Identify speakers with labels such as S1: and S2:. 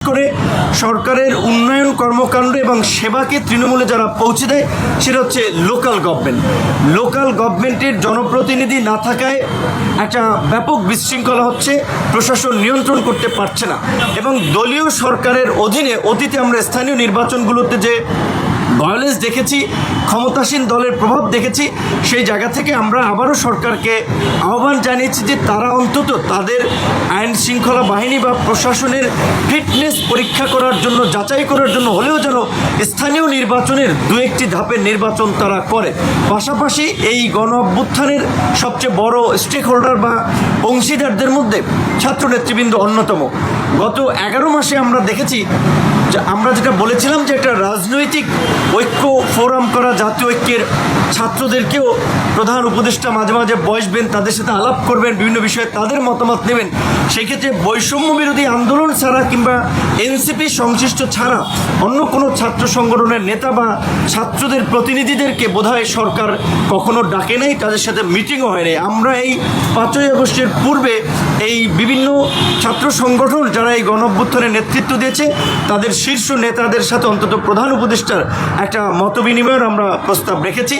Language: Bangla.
S1: করে সরকারের উন্নয়ন কর্মকাণ্ড এবং সেবাকে তৃণমূলে যারা পৌঁছে দেয় সেটা হচ্ছে লোকাল গভর্নমেন্ট। লোকাল গভর্নমেন্টের জনপ্রতিনিধি না থাকায় একটা ব্যাপক বিশৃঙ্খলা হচ্ছে, প্রশাসন নিয়ন্ত্রণ করতে পারছে না। এবং দলীয় সরকারের অধীনে অতীতে আমরা স্থানীয় নির্বাচনগুলোতে যে ভায়োলেন্স দেখেছি, ক্ষমতাসীন দলের প্রভাব দেখেছি, সেই জায়গা থেকে আমরা আবারও সরকারকে আহ্বান জানিয়েছি যে তারা অন্তত তাদের আইন শৃঙ্খলা বাহিনী বা প্রশাসনের ফিটনেস পরীক্ষা করার জন্য, যাচাই করার জন্য হলেও যেন স্থানীয় নির্বাচনের দু একটি ধাপের নির্বাচন তারা করে। পাশাপাশি এই গণ অভ্যুত্থানের সবচেয়ে বড় স্টেক হোল্ডার বা অংশীদারদের মধ্যে ছাত্র নেতৃবৃন্দ অন্যতম। গত 11 মাসে আমরা দেখেছি যে আমরা যেটা বলেছিলাম যে একটা রাজনৈতিক ঐক্য ফোরাম করা, জাতীয় ঐক্যের ছাত্রদেরকেও প্রধান উপদেষ্টা মাঝে মাঝে বসবেন, তাদের সাথে আলাপ করবেন, বিভিন্ন বিষয়ে তাদের মতামত নেবেন। সেক্ষেত্রে বৈষম্য বিরোধী আন্দোলন ছাড়া কিংবা এনসিপি সংশ্লিষ্ট ছাড়া অন্য কোনো ছাত্র সংগঠনের নেতা বা ছাত্রদের প্রতিনিধিদেরকে বোধহয় সরকার কখনো ডাকে নাই, তাদের সাথে মিটিংও হয়নি। আমরা এই 5ই আগস্টের পূর্বে এই বিভিন্ন ছাত্র সংগঠন যারা এই গণ অভ্যুত্থানের নেতৃত্ব দিয়েছে তাদের শীর্ষ নেতাদের সাথে অন্তত প্রধান উপদেষ্টার একটা মতবিনিময়ের আমরা প্রস্তাব রেখেছি।